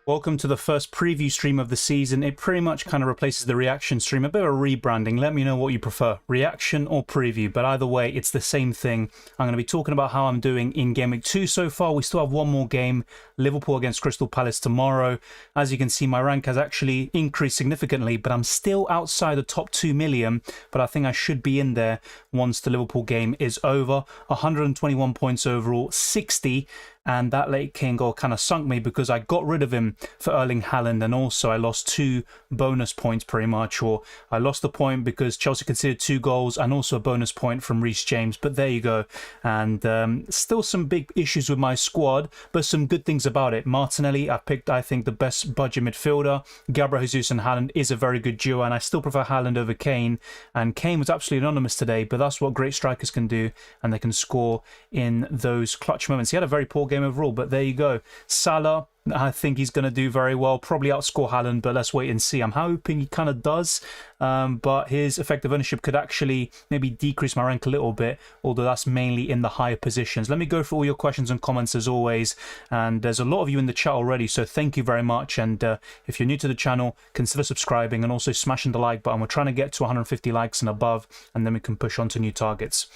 Welcome to the first preview stream of the season. It pretty much kind of replaces the reaction stream, a bit of a rebranding. Let me know what you prefer, reaction or preview, but either way, it's the same thing. I'm going to be talking about how I'm doing in Game Week 2 so far. We still have one more game, Liverpool against Crystal Palace tomorrow. As you can see, my rank has actually increased significantly, but I'm still outside the top 2 million, but I think I should be in there once the Liverpool game is over. 121 points overall, 60. And that late Kane goal kind of sunk me because I got rid of him for Erling Haaland, and also I lost 2 bonus points pretty much, or I lost the point because Chelsea considered 2 goals and also a bonus point from Reece James. But there you go. And still some big issues with my squad, but some good things about it. Martinelli, I picked, I think, the best budget midfielder. Gabriel Jesus and Haaland is a very good duo, and I still prefer Haaland over Kane. And Kane was absolutely anonymous today, but that's what great strikers can do, and they can score in those clutch moments. He had a very poor game overall, but there you go. Salah, I think he's going to do very well, probably outscore Haaland, but let's wait and see. I'm hoping he kind of does, but his effective ownership could actually maybe decrease my rank a little bit, although that's mainly in the higher positions. Let me go through all your questions and comments as always, and there's a lot of you in the chat already, so thank you very much. And if you're new to the channel, consider subscribing and also smashing the like button. We're trying to get to 150 likes and above, and then we can push on to new targets.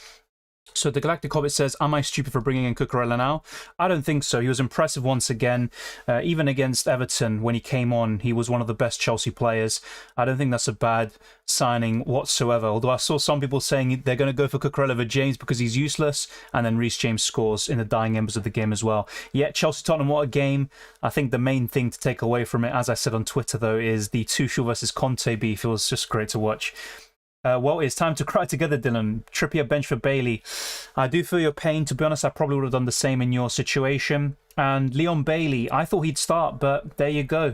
So the Galactic Hobbit says, am I stupid for bringing in Cucurella now? I don't think so. He was impressive once again. Even against Everton, when he came on, he was one of the best Chelsea players. I don't think that's a bad signing whatsoever. Although I saw some people saying they're going to go for Cucurella over James because he's useless, and then Reece James scores in the dying embers of the game as well. Yeah, Chelsea-Tottenham, what a game. I think the main thing to take away from it, as I said on Twitter though, is the Tuchel versus Conte beef. It was just great to watch. Well, it's time to cry together, Dylan. Trippier bench for Bailey. I do feel your pain. To be honest, I probably would have done the same in your situation. And Leon Bailey, I thought he'd start, but there you go.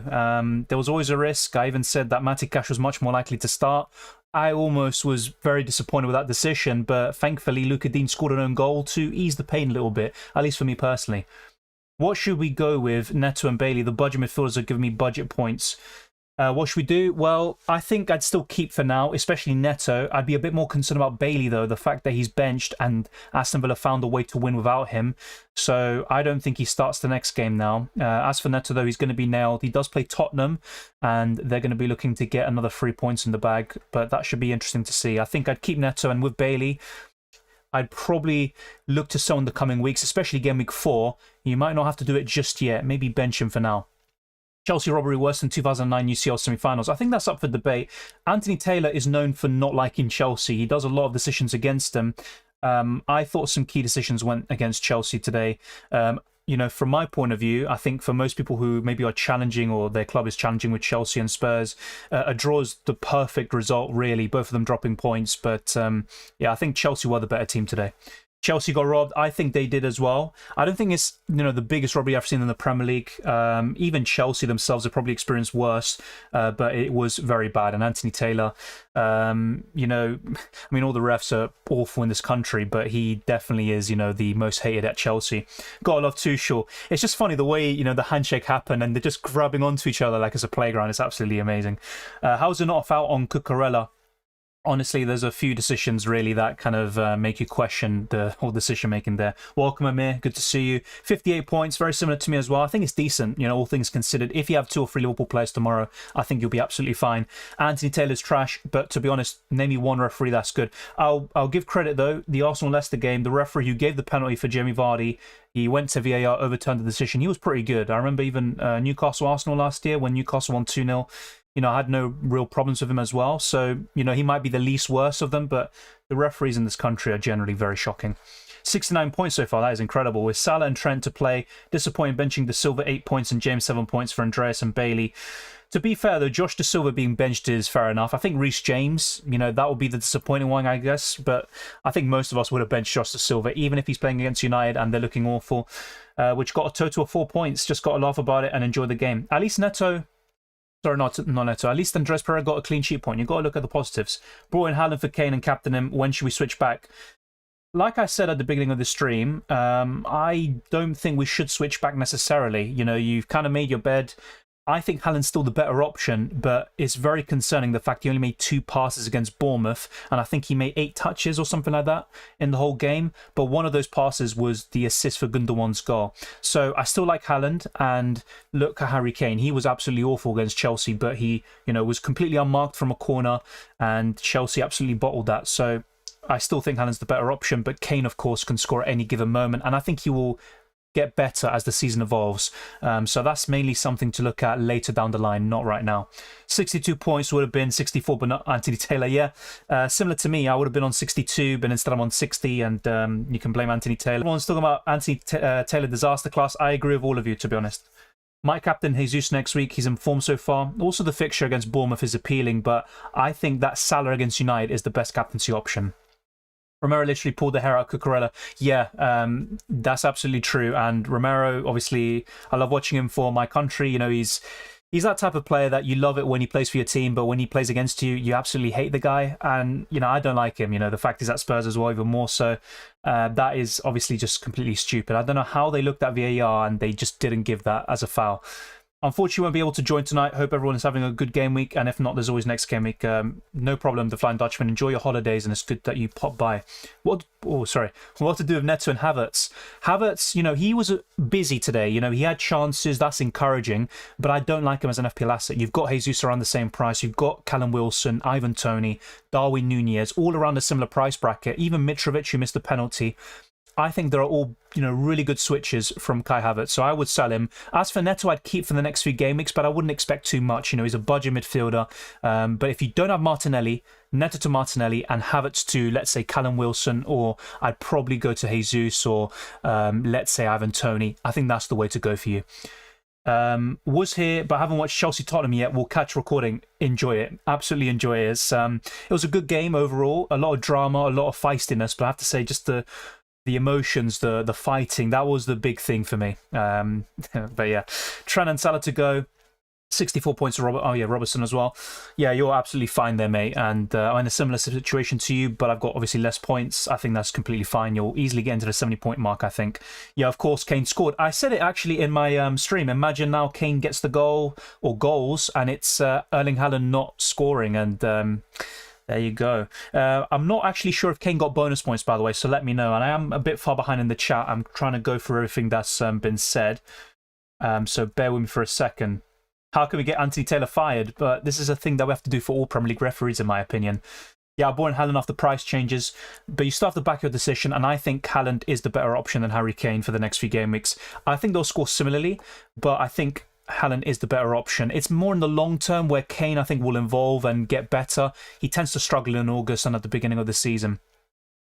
There was always a risk. I even said that Matty Cash was much more likely to start. I almost was very disappointed with that decision, but thankfully Luka Dean scored an own goal to ease the pain a little bit, at least for me personally. What should we go with? Neto and Bailey, the budget midfielders are giving me budget points. What should we do? Well, I think I'd still keep for now, especially Neto. I'd be a bit more concerned about Bailey, though, the fact that he's benched and Aston Villa found a way to win without him. So I don't think he starts the next game now. As for Neto, though, he's going to be nailed. He does play Tottenham, and they're going to be looking to get another 3 points in the bag, but that should be interesting to see. I think I'd keep Neto, and with Bailey, I'd probably look to sell in the coming weeks, especially Game Week 4. You might not have to do it just yet. Maybe bench him for now. Chelsea robbery worse than 2009 UCL semi-finals. I think that's up for debate. Anthony Taylor is known for not liking Chelsea. He does a lot of decisions against them. I thought some key decisions went against Chelsea today. You know, from my point of view, I think for most people who maybe are challenging or their club is challenging with Chelsea and Spurs, a draw is the perfect result, really, both of them dropping points. But yeah, I think Chelsea were the better team today. Chelsea got robbed. I think they did as well. I don't think it's, you know, the biggest robbery I've seen in the Premier League. Even Chelsea themselves have probably experienced worse, but it was very bad. And Anthony Taylor, you know, I mean, all the refs are awful in this country, but he definitely is, you know, the most hated at Chelsea. Gotta love Tuchel. It's just funny the way, you know, the handshake happened and they're just grabbing onto each other like it's a playground. It's absolutely amazing. How's it not a foul on Cucurella? Honestly, there's a few decisions really that kind of make you question the whole decision making there. Welcome, Amir. Good to see you. 58 points, very similar to me as well. I think it's decent, you know, all things considered. If you have 2 or 3 Liverpool players tomorrow, I think you'll be absolutely fine. Anthony Taylor's trash, but to be honest, name me one referee that's good. I'll give credit though. The Arsenal-Leicester game, the referee who gave the penalty for Jamie Vardy, he went to VAR, overturned the decision. He was pretty good. I remember even Newcastle-Arsenal last year when Newcastle won 2-0. You know, I had no real problems with him as well. So, you know, he might be the least worst of them, but the referees in this country are generally very shocking. 69 points so far. That is incredible. With Salah and Trent to play, disappointing benching Dasilva 8 points and James 7 points for Andreas and Bailey. To be fair, though, Josh Dasilva being benched is fair enough. I think Reece James, you know, that would be the disappointing one, I guess. But I think most of us would have benched Josh Dasilva, even if he's playing against United and they're looking awful, which got a total of 4 points. Just got to laugh about it and enjoy the game. At least Neto... Sorry, not Neto. At least Andres Pereira got a clean sheet point. You've got to look at the positives. Brought in Haaland for Kane and captain him. When should we switch back? like I said at the beginning of the stream, I don't think we should switch back necessarily. You know, you've kind of made your bed. I think Haaland's still the better option, but it's very concerning the fact he only made 2 passes against Bournemouth, and I think he made 8 touches or something like that in the whole game. But one of those passes was the assist for Gundogan's goal. So I still like Haaland, and look at Harry Kane. He was absolutely awful against Chelsea, but he, you know, was completely unmarked from a corner, and Chelsea absolutely bottled that. So I still think Haaland's the better option, but Kane, of course, can score at any given moment, and I think he will get better as the season evolves. So that's mainly something to look at later down the line, not right now. 62 points would have been 64, but not Anthony Taylor. Yeah, similar to me, I would have been on 62, but instead I'm on 60, and you can blame Anthony Taylor. Everyone's talking about Anthony Taylor disaster class. I agree with all of you, to be honest. My captain, Jesus, next week. He's in form so far. Also, the fixture against Bournemouth is appealing, but I think that Salah against United is the best captaincy option. Romero literally pulled the hair out of Cucurella. Yeah, that's absolutely true. And Romero, obviously, I love watching him for my country. You know, he's that type of player that you love it when he plays for your team, but when he plays against you, you absolutely hate the guy. And, you know, I don't like him. You know, the fact he's at Spurs as well, even more so. That is obviously just completely stupid. I don't know how they looked at VAR and they just didn't give that as a foul. Unfortunately, won't be able to join tonight. Hope everyone is having a good game week, and if not, there's always next game week. No problem, the Flying Dutchman. Enjoy your holidays, and it's good that you pop by. What to do with Neto and Havertz? Havertz, you know, he was busy today. You know, he had chances. That's encouraging, but I don't like him as an FPL asset. You've got Jesus around the same price. You've got Callum Wilson, Ivan Toney, Darwin Nunez, all around a similar price bracket. Even Mitrovic, who missed the penalty. I think there are all, you know, really good switches from Kai Havertz, so I would sell him. As for Neto, I'd keep for the next few game weeks, but I wouldn't expect too much. You know, he's a budget midfielder. But if you don't have Martinelli, Neto to Martinelli and Havertz to, let's say, Callum Wilson, or I'd probably go to Jesus or, let's say, Ivan Toney. I think that's the way to go for you. Was here, but haven't watched Chelsea Tottenham yet. We'll catch recording. Enjoy it. Absolutely enjoy it. It was a good game overall. A lot of drama, a lot of feistiness, but I have to say, just the emotions, the fighting, that was the big thing for me. But yeah, Trent and Salah to go. 64 points to Robert. Oh yeah, Robertson as well. Yeah, you're absolutely fine there, mate. And I'm in a similar situation to you, but I've got obviously less points. I think that's completely fine. You'll easily get into the 70-point mark, I think. Yeah, of course, Kane scored. I said it actually in my stream. Imagine now Kane gets the goal or goals, and it's Erling Haaland not scoring. And there you go. I'm not actually sure if Kane got bonus points, by the way, so let me know. And I am a bit far behind in the chat. I'm trying to go through everything that's been said. So bear with me for a second. How can we get Anthony Taylor fired? But this is a thing that we have to do for all Premier League referees, in my opinion. Yeah, I bought in Haaland off the price changes, but you still have to back your decision, and I think Haaland is the better option than Harry Kane for the next few game weeks. I think they'll score similarly, but I think Haaland is the better option. It's more in the long term where Kane, I think, will evolve and get better. He tends to struggle in August and at the beginning of the season.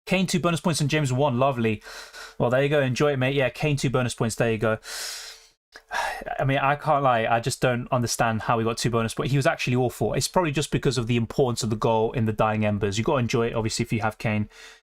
Kane 2 bonus points and James 1. Lovely. Well, there you go. Enjoy it, mate. Yeah, Kane 2 bonus points. There you go. I mean, I can't lie. I just don't understand how he got 2 bonus points. He was actually awful. It's probably just because of the importance of the goal in the dying embers. You've got to enjoy it, obviously, if you have Kane.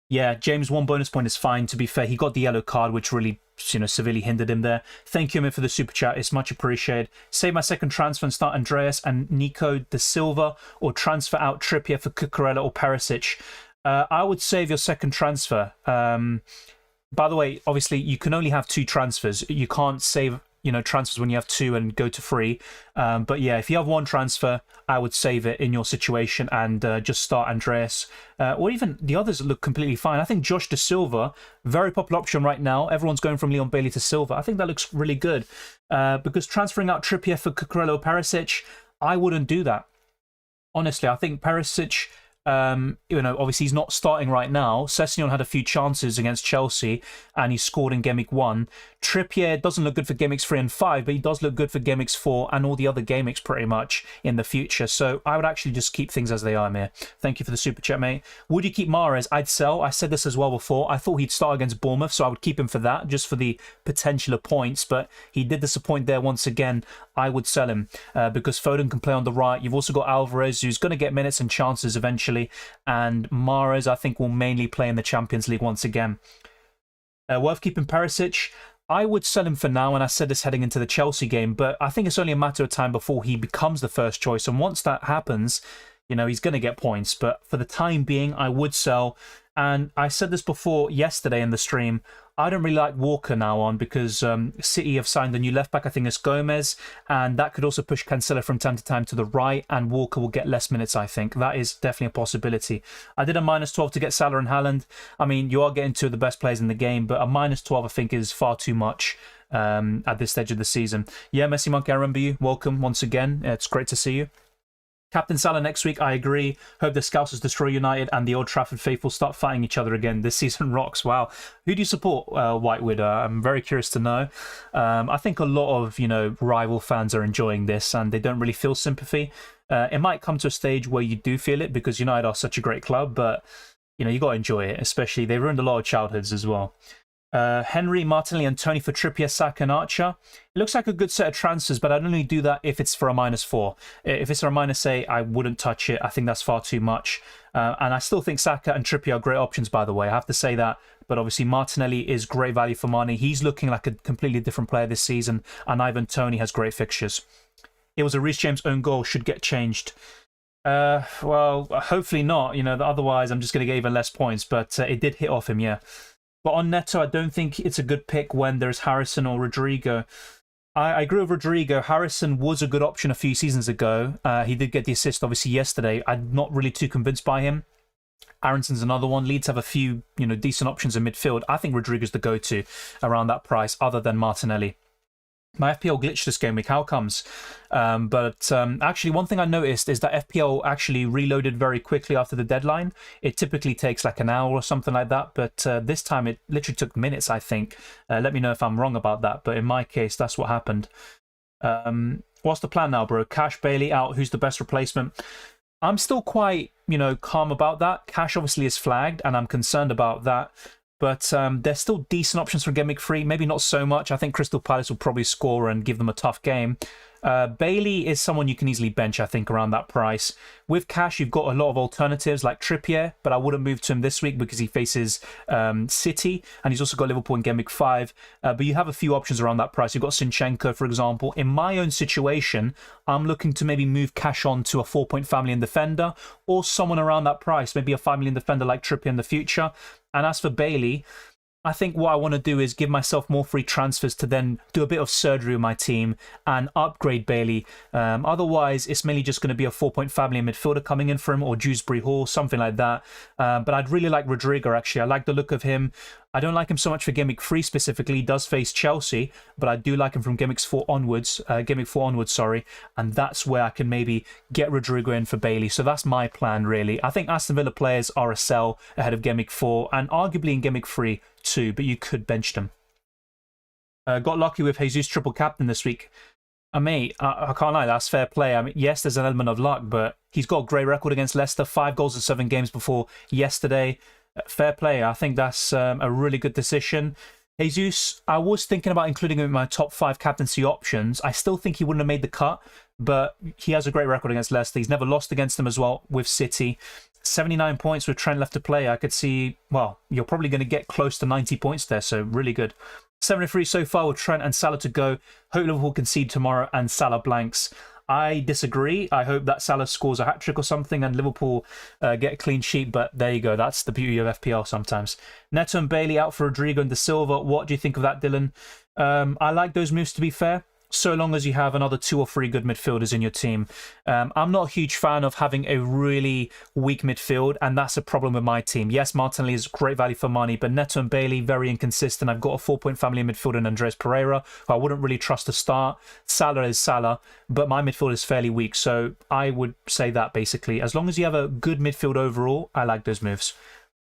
Yeah, James 1 bonus point is fine. To be fair, he got the yellow card, which really, you know, severely hindered him there. Thank you, man, for the super chat. It's much appreciated. Save my second transfer and start Andreas and Nico Dasilva, or transfer out Trippier for Cucurella or Perisic. I would save your second transfer. By the way, obviously, you can only have 2 transfers. You can't save, you know, transfers when you have 2 and go to 3. But yeah, if you have 1 transfer, I would save it in your situation and just start Andreas. Or even the others look completely fine. I think Josh Dasilva, very popular option right now. Everyone's going from Leon Bailey to Silva. I think that looks really good. Because transferring out Trippier for Cucurella or Perisic, I wouldn't do that. Honestly, I think Perisic, you know, obviously he's not starting right now. Sessegnon had a few chances against Chelsea and he scored in Game Week 1. Trippier doesn't look good for Game Weeks 3 and 5, but he does look good for Game Weeks 4 and all the other Game Weeks pretty much in the future. So I would actually just keep things as they are, Mir. Thank you for the super chat, mate. Would you keep Mahrez? I'd sell. I said this as well before. I thought he'd start against Bournemouth, so I would keep him for that, just for the potential of points, but he did disappoint there once again. I would sell him because Foden can play on the right. You've also got Alvarez, who's going to get minutes and chances eventually, and Mahrez, I think, will mainly play in the Champions League once again. Worth keeping Perisic. I would sell him for now, and I said this heading into the Chelsea game, but I think it's only a matter of time before he becomes the first choice, and once that happens, you know, he's going to get points, but for the time being, I would sell. And I said this before yesterday in the stream. I don't really like Walker now on because City have signed a new left back. I think it's Gomez, and that could also push Cancelo from time to time to the right, and Walker will get less minutes, I think. That is definitely a possibility. I did a -12 to get Salah and Haaland. I mean, you are getting two of the best players in the game, but a -12 I think is far too much at this stage of the season. Yeah, Messi Monkey, I remember you. Welcome once again. It's great to see you. Captain Salah next week, I agree. Hope the Scousers destroy United and the Old Trafford faithful start fighting each other again. This season rocks. Wow. Who do you support, Whitewood? I'm very curious to know. I think a lot of, rival fans are enjoying this and they don't really feel sympathy. It might come to a stage where you do feel it because United are such a great club, but, you got to enjoy it, especially they ruined a lot of childhoods as well. Henry, Martinelli and Tony for Trippier, Saka and Archer. It looks like a good set of transfers, but I'd only do that if it's for a -4. If it's for a -8, I wouldn't touch it. I think that's far too much. And I still think Saka and Trippier are great options, by the way. I have to say that. But obviously Martinelli is great value for money. He's looking like a completely different player this season. And Ivan Toney has great fixtures. It was a Reece James own goal. Should get changed. Well, hopefully not. Otherwise I'm just going to get even less points. But it did hit off him, yeah. But on Neto, I don't think it's a good pick when there's Harrison or Rodrigo. I agree with Rodrigo. Harrison was a good option a few seasons ago. He did get the assist, obviously, yesterday. I'm not really too convinced by him. Aronson's another one. Leeds have a few, decent options in midfield. I think Rodrigo's the go-to around that price, other than Martinelli. My FPL glitched this game week. How comes? Actually, one thing I noticed is that FPL actually reloaded very quickly after the deadline. It typically takes like an hour or something like that, but this time it literally took minutes, I think. Let me know if I'm wrong about that, but in my case, that's what happened. What's the plan now, bro? Cash, Bailey out. Who's the best replacement? I'm still quite, calm about that. Cash obviously is flagged, and I'm concerned about that. But there's still decent options for Gameweek 3. Maybe not so much. I think Crystal Palace will probably score and give them a tough game. Bailey is someone you can easily bench, I think, around that price. With cash, you've got a lot of alternatives like Trippier, but I wouldn't move to him this week because he faces City, and he's also got Liverpool in Gameweek 5. But you have a few options around that price. You've got Zinchenko, for example. In my own situation, I'm looking to maybe move cash on to a 4-point family and defender, or someone around that price, maybe a 5 million defender like Trippier in the future. And as for Bailey, I think what I want to do is give myself more free transfers to then do a bit of surgery with my team and upgrade Bailey. Otherwise, it's mainly just going to be a 4-point family midfielder coming in for him, or Dewsbury Hall, something like that. But I'd really like Rodrigo, actually. I like the look of him. I don't like him so much for Gameweek 3 specifically. He does face Chelsea, but I do like him from Gameweek 4 onwards. And that's where I can maybe get Rodrigo in for Bailey. So that's my plan, really. I think Aston Villa players are a sell ahead of Gameweek 4 and arguably in Gameweek 3 too, but you could bench them. Got lucky with Jesus triple captain this week. Mate, I can't lie, that's fair play. I mean, yes, there's an element of luck, but he's got a great record against Leicester, 5 goals in 7 games before yesterday. Fair play. I think that's a really good decision. Jesus, I was thinking about including him in my top 5 captaincy options. I still think he wouldn't have made the cut, but he has a great record against Leicester. He's never lost against them as well with City. 79 points with Trent left to play. I could see, well, you're probably going to get close to 90 points there, so really good. 73 so far with Trent and Salah to go. Hope Liverpool concede tomorrow and Salah blanks. I disagree. I hope that Salah scores a hat-trick or something and Liverpool get a clean sheet, but there you go. That's the beauty of FPL sometimes. Neto and Bailey out for Rodrigo and Dasilva. What do you think of that, Dylan? I like those moves, to be fair, so long as you have another 2 or 3 good midfielders in your team. I'm not a huge fan of having a really weak midfield, and that's a problem with my team. Yes, Martinelli is great value for money, but Neto and Bailey, very inconsistent. I've got a 4-point family in midfield in Andres Pereira, who I wouldn't really trust to start. Salah is Salah, but my midfield is fairly weak, so I would say that basically. As long as you have a good midfield overall, I like those moves.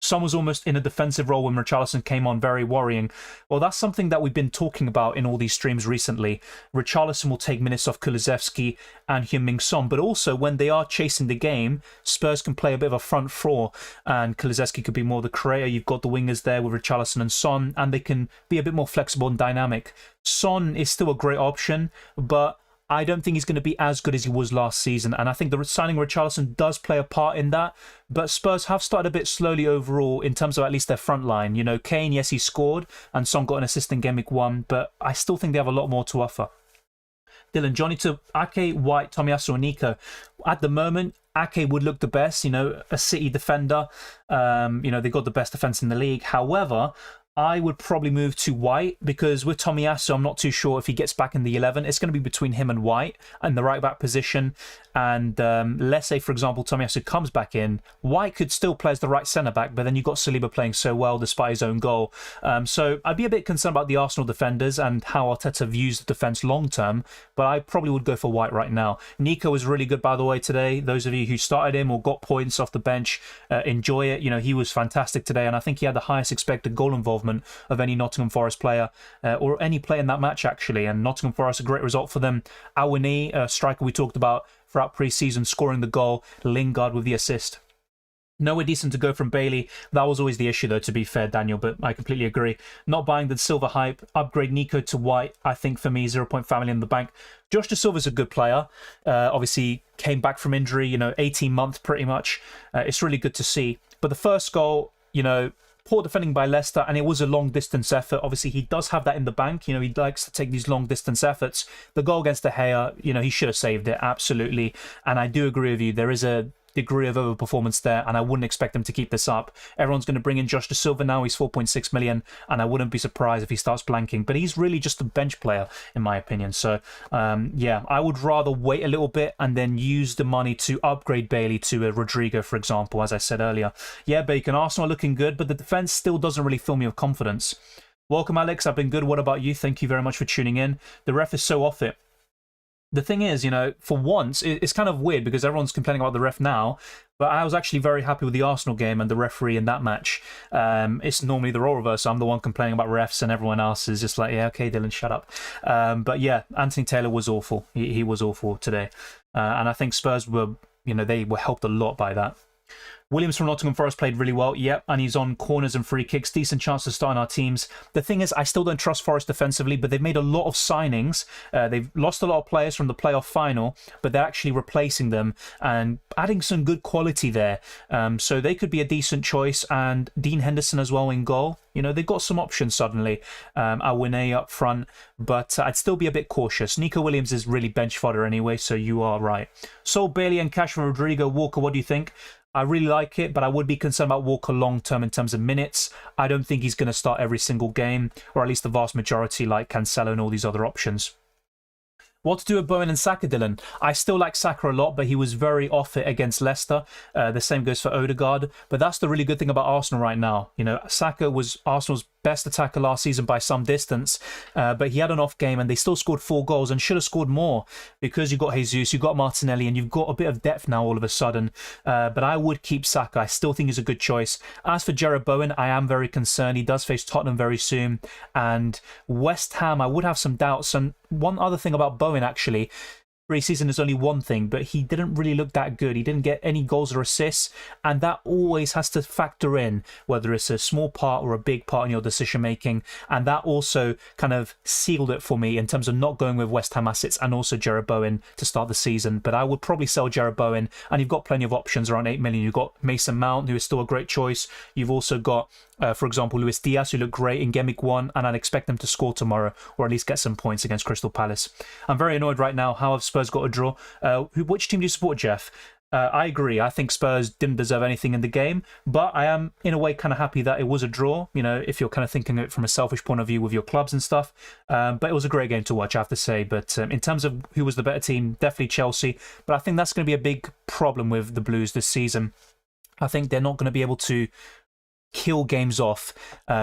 Son was almost in a defensive role when Richarlison came on, very worrying. Well, that's something that we've been talking about in all these streams recently. Richarlison will take minutes off Kulusevski and Heung-min Son, but also when they are chasing the game, Spurs can play a bit of a front four, and Kulusevski could be more the creator. You've got the wingers there with Richarlison and Son, and they can be a bit more flexible and dynamic. Son is still a great option, but I don't think he's going to be as good as he was last season, and I think the signing of Richarlison does play a part in that, but Spurs have started a bit slowly overall in terms of at least their front line. You know, Kane, yes, he scored, and Son got an assist in Gameweek 1, but I still think they have a lot more to offer. Dylan, Johnny to Ake, White, Tomiyasu, and Nico. At the moment, Ake would look the best, a City defender. They've got the best defence in the league. However, I would probably move to White because with Tomiyasu, I'm not too sure if he gets back in the 11. It's going to be between him and White in the right back position. And let's say, for example, Tomiyasu comes back in. White could still play as the right centre back, but then you've got Saliba playing so well despite his own goal. So I'd be a bit concerned about the Arsenal defenders and how Arteta views the defence long term. But I probably would go for White right now. Nico was really good, by the way, today. Those of you who started him or got points off the bench, enjoy it. He was fantastic today, and I think he had the highest expected goal involvement of any Nottingham Forest player or any player in that match, actually. And Nottingham Forest, a great result for them. Awani, a striker we talked about throughout pre-season, scoring the goal. Lingard with the assist. Nowhere decent to go from Bailey. That was always the issue, though, to be fair, Daniel, but I completely agree. Not buying the silver hype. Upgrade Nico to White, I think, for me, 0.5 million in the bank. Josh Dasilva's a good player. Obviously, came back from injury, 18 months pretty much. It's really good to see. But the first goal, poor defending by Leicester, and it was a long-distance effort. Obviously, he does have that in the bank. He likes to take these long-distance efforts. The goal against De Gea, he should have saved it, absolutely. And I do agree with you. There is a degree of overperformance there, and I wouldn't expect him to keep this up. Everyone's going to bring in Josh Dasilva now. He's 4.6 million, and I wouldn't be surprised if he starts blanking. But he's really just a bench player, in my opinion. So, yeah, I would rather wait a little bit and then use the money to upgrade Bailey to a Rodrigo, for example, as I said earlier. Yeah, Bacon, Arsenal are looking good, but the defence still doesn't really fill me with confidence. Welcome, Alex. I've been good. What about you? Thank you very much for tuning in. The ref is so off it. The thing is, for once, it's kind of weird because everyone's complaining about the ref now, but I was actually very happy with the Arsenal game and the referee in that match. It's normally the role reverse. I'm the one complaining about refs and everyone else is just like, yeah, okay, Dylan, shut up. But yeah, Anthony Taylor was awful. He was awful today. And I think Spurs were, they were helped a lot by that. Williams from Nottingham Forest played really well, yep, and he's on corners and free kicks. Decent chance to start in our teams. The thing is, I still don't trust Forest defensively, but they've made a lot of signings. They've lost a lot of players from the playoff final, but they're actually replacing them and adding some good quality there. So they could be a decent choice. And Dean Henderson as well in goal. They've got some options suddenly. Awine up front, but I'd still be a bit cautious. Nico Williams is really bench fodder anyway, so you are right. Sold Bailey and cash from Rodrigo. Walker, what do you think? I really like it, but I would be concerned about Walker long term in terms of minutes. I don't think he's going to start every single game, or at least the vast majority like Cancelo and all these other options. What to do with Bowen and Saka, Dylan? I still like Saka a lot, but he was very off it against Leicester. The same goes for Odegaard. But that's the really good thing about Arsenal right now. Saka was Arsenal's best attacker last season by some distance, but he had an off game and they still scored 4 goals and should have scored more because you've got Jesus, you've got Martinelli, and you've got a bit of depth now all of a sudden. But I would keep Saka. I still think he's a good choice. As for Jarrod Bowen, I am very concerned. He does face Tottenham very soon, and West Ham, I would have some doubts. And one other thing about Bowen, actually, pre-season is only one thing, but he didn't really look that good. He didn't get any goals or assists, and that always has to factor in whether it's a small part or a big part in your decision making. And that also kind of sealed it for me in terms of not going with West Ham assets and also Jarrod Bowen to start the season. But I would probably sell Jarrod Bowen, and you've got plenty of options around 8 million. You've got Mason Mount, who is still a great choice. You've also got for example, Luis Diaz, who looked great in Gameweek 1, and I'd expect them to score tomorrow, or at least get some points against Crystal Palace. I'm very annoyed right now. How have Spurs got a draw? Which team do you support, Jeff? I agree. I think Spurs didn't deserve anything in the game, but I am, in a way, kind of happy that it was a draw, if you're kind of thinking of it from a selfish point of view with your clubs and stuff. But it was a great game to watch, I have to say. But in terms of who was the better team, definitely Chelsea. But I think that's going to be a big problem with the Blues this season. I think they're not going to be able to kill games off.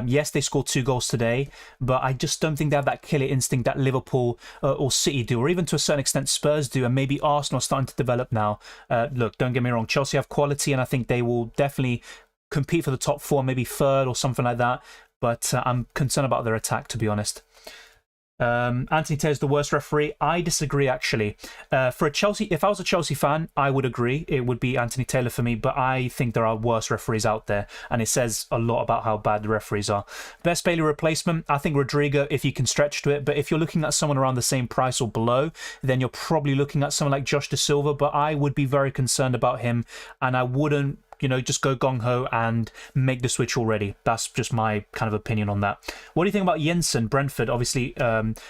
Yes, they scored 2 goals today, but I just don't think they have that killer instinct that Liverpool or City do, or even to a certain extent Spurs do, and maybe Arsenal are starting to develop now. Look, don't get me wrong, Chelsea have quality, and I think they will definitely compete for the top 4, maybe 3rd or something like that, but I'm concerned about their attack, to be honest. Anthony Taylor's the worst referee. I disagree, actually. For a Chelsea, if I was a Chelsea fan, I would agree it would be Anthony Taylor for me, but I think there are worse referees out there, and it says a lot about how bad the referees are. Best Bailey replacement, I think Rodrigo, if you can stretch to it, but if you're looking at someone around the same price or below, then you're probably looking at someone like Josh Dasilva, but I would be very concerned about him, and I wouldn't just go gung-ho and make the switch already. That's just my kind of opinion on that. What do you think about Jensen? Brentford obviously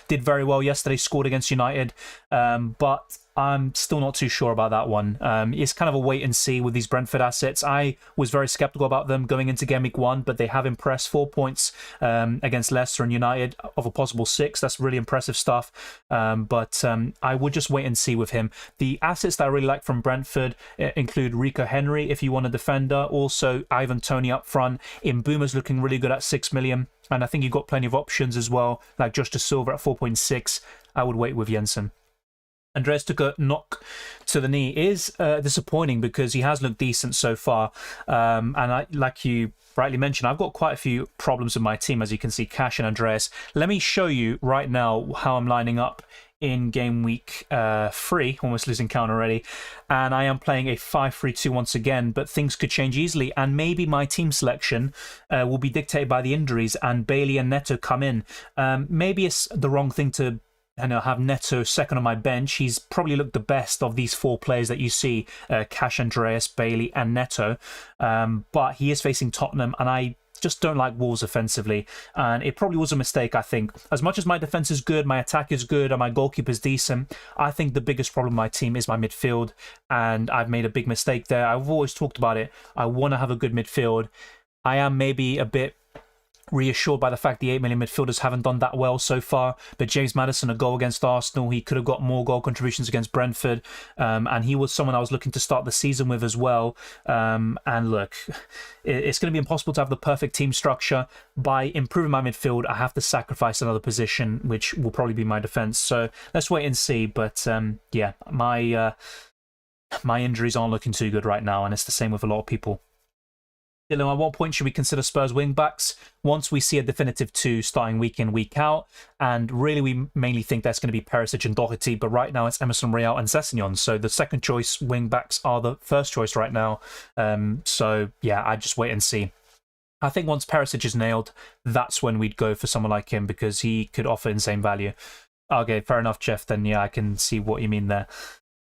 did very well yesterday, scored against United, but I'm still not too sure about that one. It's kind of a wait and see with these Brentford assets. I was very skeptical about them going into Game Week 1, but they have impressed. 4 points against Leicester and United of a possible 6. That's really impressive stuff. But I would just wait and see with him. The assets that I really like from Brentford include Rico Henry, if you want a defender. Also, Ivan Toney up front. Mbeumo's looking really good at 6 million. And I think you've got plenty of options as well, like Josh Dasilva at 4.6. I would wait with Jensen. Andreas took a knock to the knee. It is disappointing because he has looked decent so far. And like you rightly mentioned, I've got quite a few problems with my team, as you can see, Cash and Andreas. Let me show you right now how I'm lining up in game week 3, almost losing count already. And I am playing a 5-3-2 once again, but things could change easily. And maybe my team selection will be dictated by the injuries and Bailey and Neto come in. Maybe it's the wrong thing to have Neto second on my bench. He's probably looked the best of these 4 players that you see, Cash, Andreas, Bailey and Neto. But he is facing Tottenham and I just don't like Wolves offensively. And it probably was a mistake, I think. As much as my defence is good, my attack is good and my goalkeeper's decent, I think the biggest problem with my team is my midfield. And I've made a big mistake there. I've always talked about it. I want to have a good midfield. I am maybe a bit reassured by the fact the 8 million midfielders haven't done that well so far, but James Maddison, a goal against Arsenal, he could have got more goal contributions against Brentford, and he was someone I was looking to start the season with as well. And look, it's going to be impossible to have the perfect team structure. By improving my midfield, I have to sacrifice another position, which will probably be my defence. So let's wait and see. But yeah, my injuries aren't looking too good right now, and it's the same with a lot of people. Dylan, at what point should we consider Spurs wing-backs? Once we see a definitive 2 starting week in, week out. And really, we mainly think that's going to be Perisic and Doherty. But right now, it's Emerson Royal and Sessegnon. So the second choice wing-backs are the first choice right now. So yeah, I'd just wait and see. I think once Perisic is nailed, that's when we'd go for someone like him because he could offer insane value. Okay, fair enough, Jeff. Then yeah, I can see what you mean there.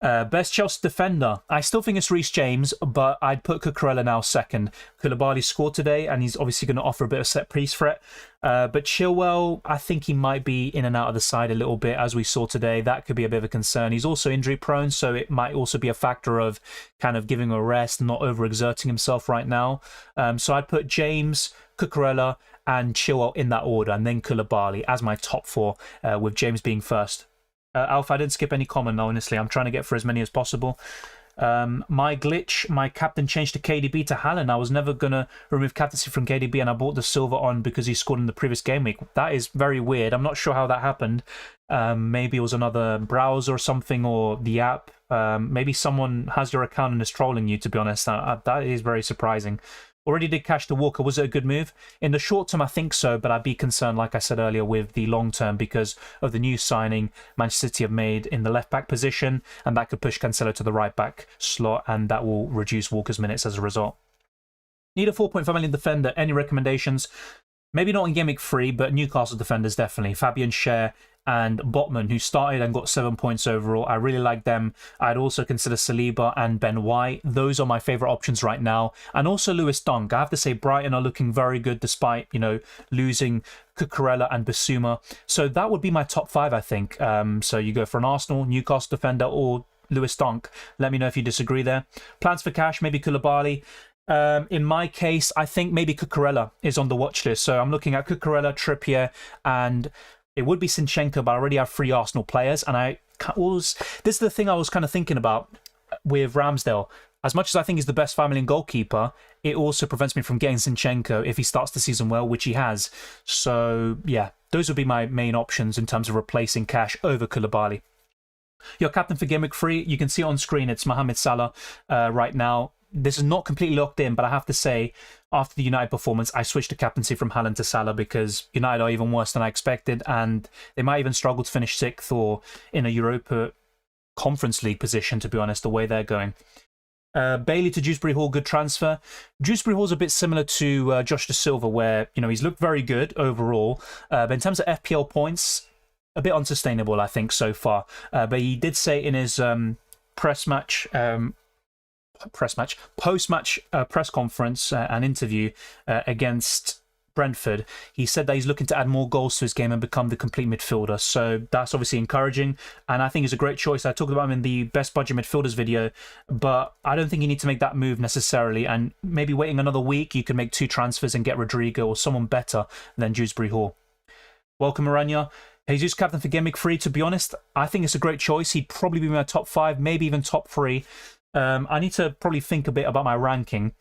Best Chelsea defender. I still think it's Reece James, but I'd put Cucurella now second. Koulibaly scored today, and he's obviously going to offer a bit of set-piece threat. But Chilwell, I think he might be in and out of the side a little bit, as we saw today. That could be a bit of a concern. He's also injury-prone, so it might also be a factor of kind of giving him a rest, not overexerting himself right now. So I'd put James, Cucurella, and Chilwell in that order, and then Koulibaly as my top 4, with James being first. Alpha, I didn't skip any comment, honestly. I'm trying to get for as many as possible. My glitch, my captain changed to KDB to Haaland. I was never going to remove captaincy from KDB and I bought the silver on because he scored in the previous game week. That is very weird. I'm not sure how that happened. Maybe it was another browser or something, or the app. Maybe someone has your account and is trolling you, to be honest. That is very surprising. Already did cash to Walker. Was it a good move? In the short term, I think so, but I'd be concerned, like I said earlier, with the long term because of the new signing Manchester City have made in the left-back position, and that could push Cancelo to the right-back slot, and that will reduce Walker's minutes as a result. Need a 4.5 million defender. Any recommendations? Maybe not in Game Week 3, but Newcastle defenders definitely. Fabian Schär and Botman, who started and got 7 points overall. I really like them. I'd also consider Saliba and Ben White. Those are my favourite options right now. And also Lewis Dunk. I have to say Brighton are looking very good despite, losing Cucurella and Bissouma. So that would be my top 5, I think. So you go for an Arsenal, Newcastle defender, or Lewis Dunk. Let me know if you disagree there. Plans for cash, maybe Koulibaly. In my case, I think maybe Cucurella is on the watch list. So I'm looking at Cucurella, Trippier, and it would be Zinchenko, but I already have 3 Arsenal players. And this is the thing I was kind of thinking about with Ramsdale. As much as I think he's the best 5 million goalkeeper, it also prevents me from getting Zinchenko if he starts the season well, which he has. So yeah, those would be my main options in terms of replacing cash over Koulibaly. Your captain for Game Week 3, you can see on screen, it's Mohamed Salah right now. This is not completely locked in, but I have to say, after the United performance, I switched to captaincy from Haaland to Salah because United are even worse than I expected, and they might even struggle to finish 6th or in a Europa Conference League position, to be honest, the way they're going. Bailey to Dewsbury Hall, good transfer. Dewsbury Hall's a bit similar to Josh Dasilva, where he's looked very good overall, but in terms of FPL points, a bit unsustainable, I think, so far. But he did say in his post-match press conference and interview against Brentford, he said that he's looking to add more goals to his game and become the complete midfielder. So that's obviously encouraging, and I think it's a great choice. I talked about him in the best budget midfielders video, but I don't think you need to make that move necessarily. And maybe waiting another week, you can make 2 transfers and get Rodrigo or someone better than Dewsbury Hall. Welcome, Aranya. Jesus captain for Gameweek 3. To be honest, I think it's a great choice. He'd probably be my top 5, maybe even top 3. I need to probably think a bit about my ranking,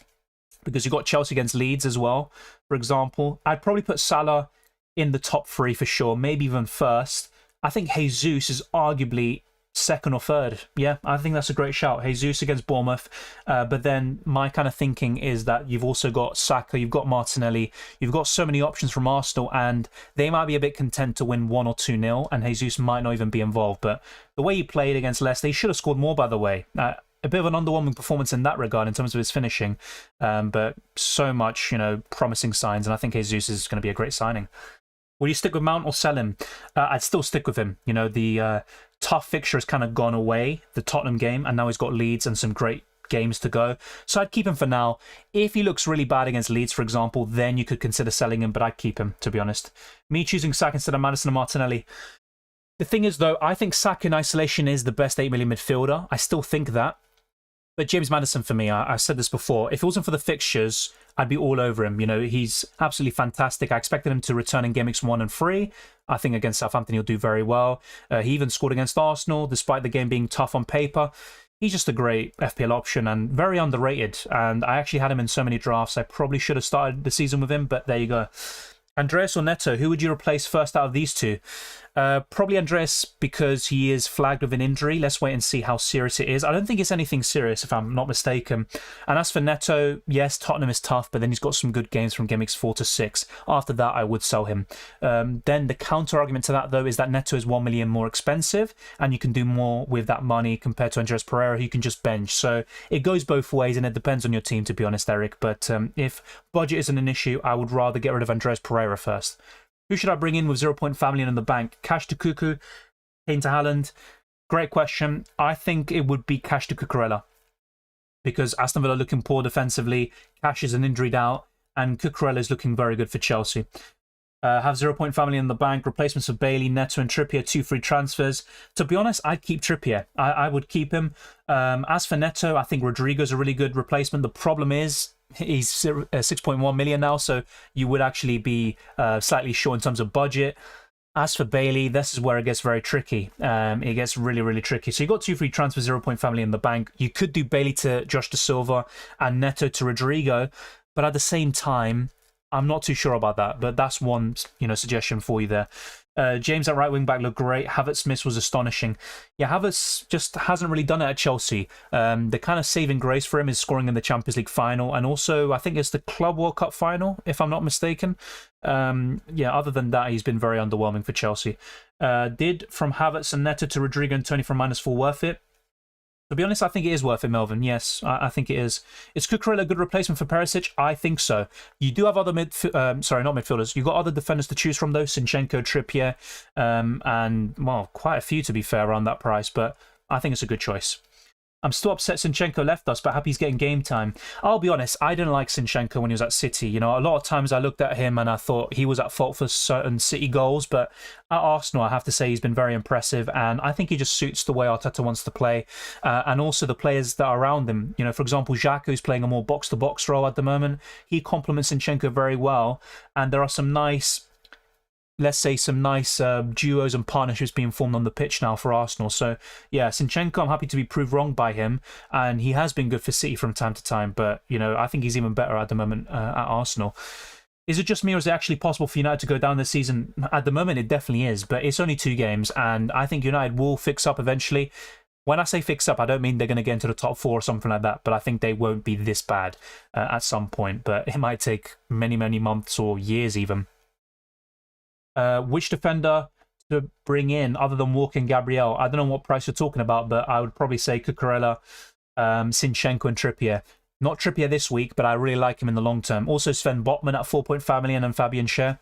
because you've got Chelsea against Leeds as well, for example. I'd probably put Salah in the top 3 for sure, maybe even first. I think Jesus is arguably second or third. Yeah, I think that's a great shout. Jesus against Bournemouth. But then my kind of thinking is that you've also got Saka, you've got Martinelli, you've got so many options from Arsenal, and they might be a bit content to win 1 or 2-0, and Jesus might not even be involved. But the way he played against Leicester, he should have scored more, by the way. A bit of an underwhelming performance in that regard in terms of his finishing, but so much, promising signs, and I think Jesus is going to be a great signing. Will you stick with Mount or sell him? I'd still stick with him. The tough fixture has kind of gone away, the Tottenham game, and now he's got Leeds and some great games to go. So I'd keep him for now. If he looks really bad against Leeds, for example, then you could consider selling him, but I'd keep him, to be honest. Me choosing Saka instead of Maddison and Martinelli. The thing is, though, I think Saka in isolation is the best 8 million midfielder. I still think that. But James Maddison, for me, I said this before, if it wasn't for the fixtures, I'd be all over him. He's absolutely fantastic. I expected him to return in Game Weeks 1 and 3. I think against Southampton, he'll do very well. He even scored against Arsenal, despite the game being tough on paper. He's just a great FPL option and very underrated. And I actually had him in so many drafts. I probably should have started the season with him, but there you go. Andreas or Neto, who would you replace first out of these two? Probably Andreas, because he is flagged with an injury. Let's wait and see how serious it is. I don't think it's anything serious, if I'm not mistaken. And as for Neto, yes, Tottenham is tough, but then he's got some good games from Game Weeks 4 to 6. After that, I would sell him. Then the counter argument to that, though, is that Neto is 1 million more expensive, and you can do more with that money compared to Andreas Pereira, who you can just bench. So it goes both ways, and it depends on your team, to be honest, Eric. But if budget isn't an issue, I would rather get rid of Andreas Pereira first. Who should I bring in with 0.5 million in the bank? Cash to Cuckoo, Kane to Haaland? Great question. I think it would be Cash to Cucurella, because Aston Villa are looking poor defensively, Cash is an injured out, and Cucurella is looking very good for Chelsea. Have 0.5 million in the bank, replacements of Bailey, Neto and Trippier, 2 free transfers. To be honest, I'd keep Trippier. I would keep him. As for Neto, I think Rodrigo's a really good replacement. The problem is, he's 6.1 million now, so you would actually be slightly short in terms of budget. As for Bailey, this is where it gets very tricky. It gets really, really tricky. So you got 2 free transfers, 0.5 million in the bank. You could do Bailey to Josh Dasilva and Neto to Rodrigo, but at the same time, I'm not too sure about that. But that's one, suggestion for you there. James at right wing back looked great. Havertz miss was astonishing. Yeah, Havertz just hasn't really done it at Chelsea. The kind of saving grace for him is scoring in the Champions League final, and also I think it's the Club World Cup final, if I'm not mistaken. Other than that, he's been very underwhelming for Chelsea. Did from Havertz and Neto to Rodrigo and Tony from -4 worth it? To be honest, I think it is worth it, Melvin. Yes, I think it is. Is Cucurella a good replacement for Perisic? I think so. You do have other not midfielders. You've got other defenders to choose from, though. Zinchenko, Trippier, and, well, quite a few, to be fair, around that price. But I think it's a good choice. I'm still upset Zinchenko left us, but happy he's getting game time. I'll be honest, I didn't like Zinchenko when he was at City. A lot of times I looked at him and I thought he was at fault for certain City goals, but at Arsenal, I have to say he's been very impressive, and I think he just suits the way Arteta wants to play, and also the players that are around him. For example, Xhaka, who's playing a more box-to-box role at the moment. He complements Zinchenko very well, and there are some nice duos and partnerships being formed on the pitch now for Arsenal. So, yeah, Zinchenko, I'm happy to be proved wrong by him, and he has been good for City from time to time, but, I think he's even better at the moment at Arsenal. Is it just me, or is it actually possible for United to go down this season? At the moment, it definitely is, but it's only 2 games, and I think United will fix up eventually. When I say fix up, I don't mean they're going to get into the top 4 or something like that, but I think they won't be this bad at some point, but it might take many, many months or years even. Which defender to bring in other than Walker and Gabriel? I don't know what price you're talking about, but I would probably say Cucurella, Zinchenko and Trippier. Not Trippier this week, but I really like him in the long term. Also Sven Botman at 4.5 million and Fabian Schär.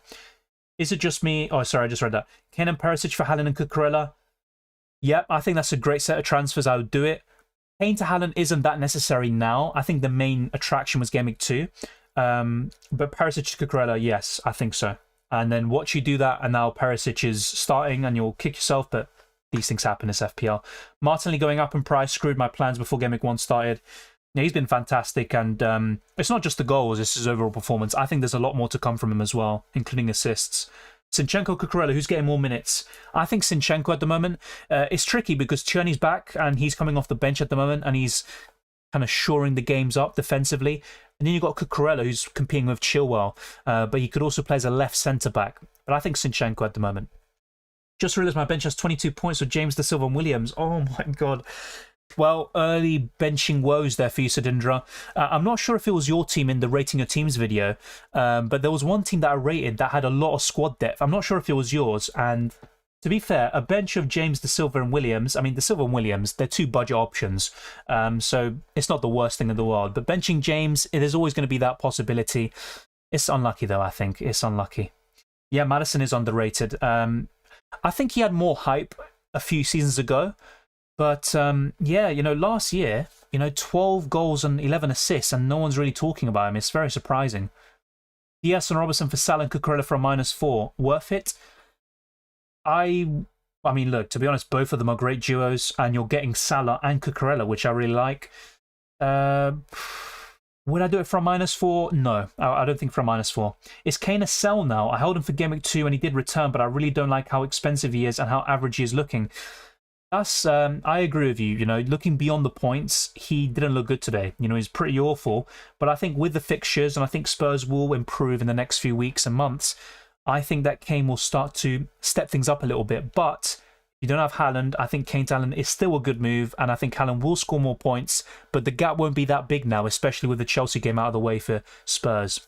Is it just me? Oh, sorry, I just read that. Kane and Perisic for Haaland and Cucurella. Yep, I think that's a great set of transfers. I would do it. Kane to Haaland isn't that necessary now. I think the main attraction was Game Week 2. But Perisic to Cucurella, yes, I think so. And then watch you do that, and now Perisic is starting, and you'll kick yourself, but these things happen. It's FPL. Martinelli going up in price screwed my plans before Game Week 1 started. Yeah, he's been fantastic, and it's not just the goals, it's his overall performance. I think there's a lot more to come from him as well, including assists. Zinchenko, Cucurella, who's getting more minutes? I think Zinchenko at the moment. It's tricky because Tierney's back, and he's coming off the bench at the moment, and he's kind of shoring the games up defensively. And then you've got Cucurella, who's competing with Chilwell, but he could also play as a left centre-back. But I think Zinchenko at the moment. Just realised my bench has 22 points with James Dasilva and Williams. Oh my god. Well, early benching woes there for you, Sadindra. I'm not sure if it was your team in the Rating Your Teams video, but there was one team that I rated that had a lot of squad depth. I'm not sure if it was yours, and to be fair, a bench of James Dasilva and Williams, I mean, Dasilva and Williams, they're two budget options, so it's not the worst thing in the world. But benching James, there's always going to be that possibility. It's unlucky, though, I think. It's unlucky. Yeah, Maddison is underrated. I think he had more hype a few seasons ago. But, yeah, last year, 12 goals and 11 assists, and no one's really talking about him. It's very surprising. Diaz and Robertson for Salah and Cucurella for a -4. Worth it? I mean, look, to be honest, both of them are great duos, and you're getting Salah and Cucurella, which I really like. Would I do it for a -4? No, I don't think for a -4. Is Kane a sell now? I held him for Game Week 2 and he did return, but I really don't like how expensive he is and how average he is looking. I agree with you. Looking beyond the points, he didn't look good today. He's pretty awful. But I think with the fixtures, and I think Spurs will improve in the next few weeks and months, I think that Kane will start to step things up a little bit. But if you don't have Haaland, I think Kane to Haaland is still a good move, and I think Haaland will score more points, but the gap won't be that big now, especially with the Chelsea game out of the way for Spurs.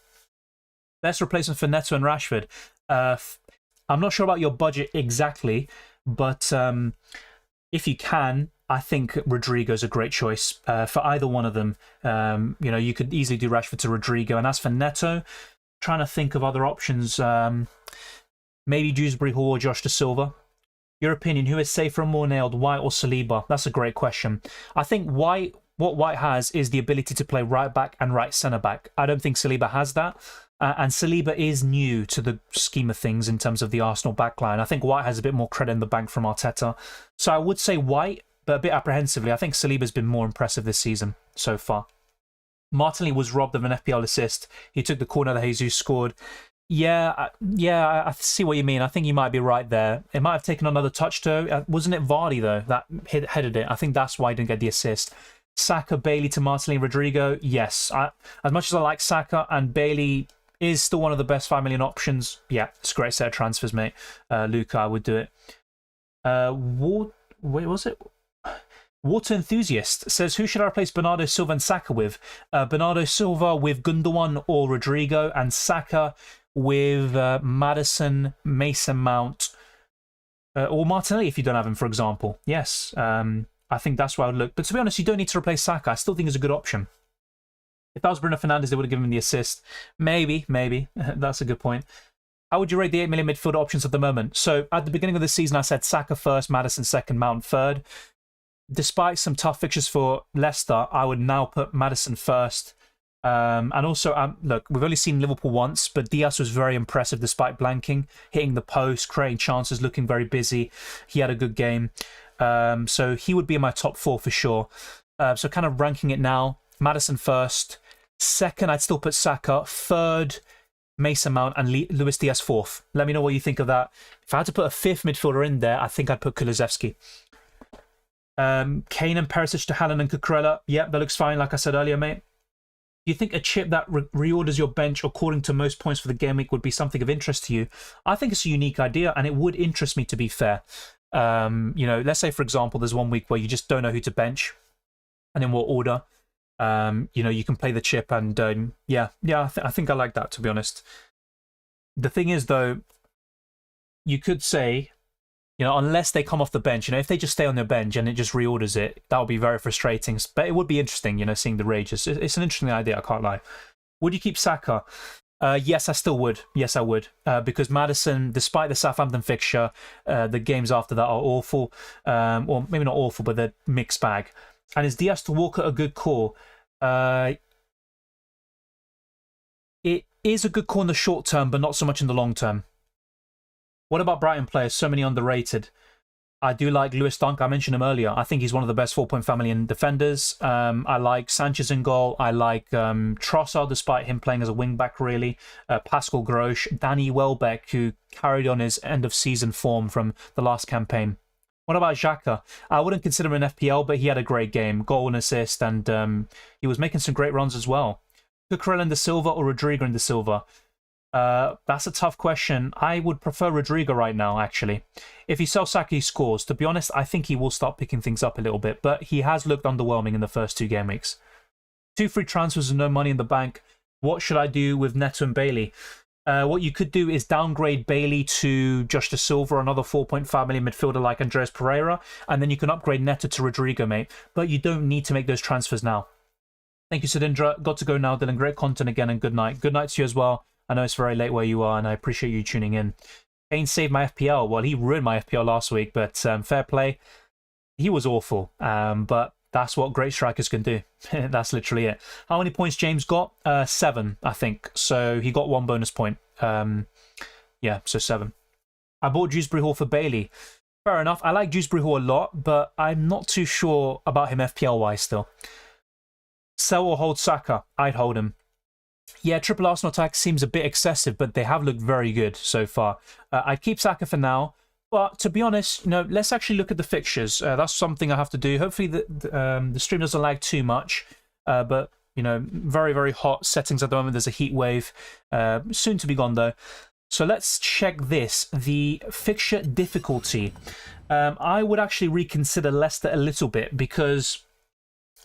Best replacement for Neto and Rashford. I'm not sure about your budget exactly, but if you can, I think Rodrigo's a great choice for either one of them. You could easily do Rashford to Rodrigo. And as for Neto, trying to think of other options, maybe Dewsbury Hall or Josh Dasilva. Your opinion, who is safer and more nailed, White or Saliba? That's a great question. I think what White has is the ability to play right back and right centre back. I don't think Saliba has that. And Saliba is new to the scheme of things in terms of the Arsenal backline. I think White has a bit more credit in the bank from Arteta. So I would say White, but a bit apprehensively. I think Saliba's been more impressive this season so far. Martinelli was robbed of an FPL assist. He took the corner that Jesus scored. Yeah, I see what you mean. I think you might be right there. It might have taken another touch though. Wasn't it Vardy though that headed it? I think that's why he didn't get the assist. Saka, Bailey to Martinelli, Rodrigo. Yes, as much as I like Saka, and Bailey is still one of the best 5 million options. Yeah, it's a great set of transfers, mate. Luca, I would do it. Wait, was it? Water Enthusiast says, who should I replace Bernardo Silva and Saka with? Bernardo Silva with Gundogan or Rodrigo, and Saka with Maddison, Mason Mount, or Martinelli if you don't have him, for example. Yes, I think that's where I would look. But to be honest, you don't need to replace Saka. I still think it's a good option. If that was Bruno Fernandes, they would have given him the assist. Maybe. That's a good point. How would you rate the 8 million midfield options at the moment? So at the beginning of the season, I said Saka first, Maddison second, Mount third. Despite some tough fixtures for Leicester, I would now put Maddison first. And also, look, we've only seen Liverpool once, but Diaz was very impressive despite blanking, hitting the post, creating chances, looking very busy. He had a good game. So he would be in my top 4 for sure. So kind of ranking it now, Maddison first. Second, I'd still put Saka. Third, Mason Mount, and Luis Diaz fourth. Let me know what you think of that. If I had to put a 5th midfielder in there, I think I'd put Kulusevski. Kane and Perisic to Haaland and Cucurella. Yep, that looks fine, like I said earlier, mate. Do you think a chip that reorders your bench according to most points for the game week would be something of interest to you? I think it's a unique idea, and it would interest me, to be fair. Let's say, for example, there's one week where you just don't know who to bench, and in what order. You can play the chip, and I think I like that, to be honest. The thing is, though, you could say, unless they come off the bench, if they just stay on their bench and it just reorders it, that would be very frustrating. But it would be interesting, seeing the rages. It's an interesting idea, I can't lie. Would you keep Saka? Yes, I still would. Yes, I would. Because Maddison, despite the Southampton fixture, the games after that are awful. Or maybe not awful, but they're mixed bag. And is Diaz to Walker a good call? is a good call in the short term, but not so much in the long term. What about Brighton players? So many underrated. I do like Lewis Dunk. I mentioned him earlier. I think he's one of the best 4-point family in defenders. I like Sanchez in goal. I like Trossard, despite him playing as a wing-back, really. Pascal Grosch. Danny Welbeck, who carried on his end-of-season form from the last campaign. What about Xhaka? I wouldn't consider him an FPL, but he had a great game. Goal and assist, and he was making some great runs as well. Cucurella and Dasilva or Rodrigo and Dasilva? That's a tough question. I would prefer Rodrigo right now, actually. If he sells Saka, he scores. To be honest, I think he will start picking things up a little bit, but he has looked underwhelming in the first 2 game weeks. 2 free transfers and no money in the bank. What should I do with Neto and Bailey? What you could do is downgrade Bailey to Josh Dasilva, another 4-point family midfielder like Andreas Pereira, and then you can upgrade Neto to Rodrigo, mate. But you don't need to make those transfers now. Thank you, Sudindra. Got to go now, Dylan. Great content again, and good night. Good night to you as well. I know it's very late where you are, and I appreciate you tuning in. Kane saved my FPL. Well, he ruined my FPL last week, but fair play. He was awful, but that's what great strikers can do. That's literally it. How many points James got? 7, I think. So he got 1 bonus point. Yeah, so 7. I bought Dewsbury Hall for Bailey. Fair enough. I like Dewsbury Hall a lot, but I'm not too sure about him FPL-wise still. Sell or hold Saka? I'd hold him. Yeah, triple Arsenal attack seems a bit excessive, but they have looked very good so far. I'd keep Saka for now, but to be honest, let's actually look at the fixtures. That's something I have to do. Hopefully the stream doesn't lag too much, but very, very hot settings at the moment. There's a heat wave, soon to be gone though. So let's check this, the fixture difficulty. I would actually reconsider Leicester a little bit because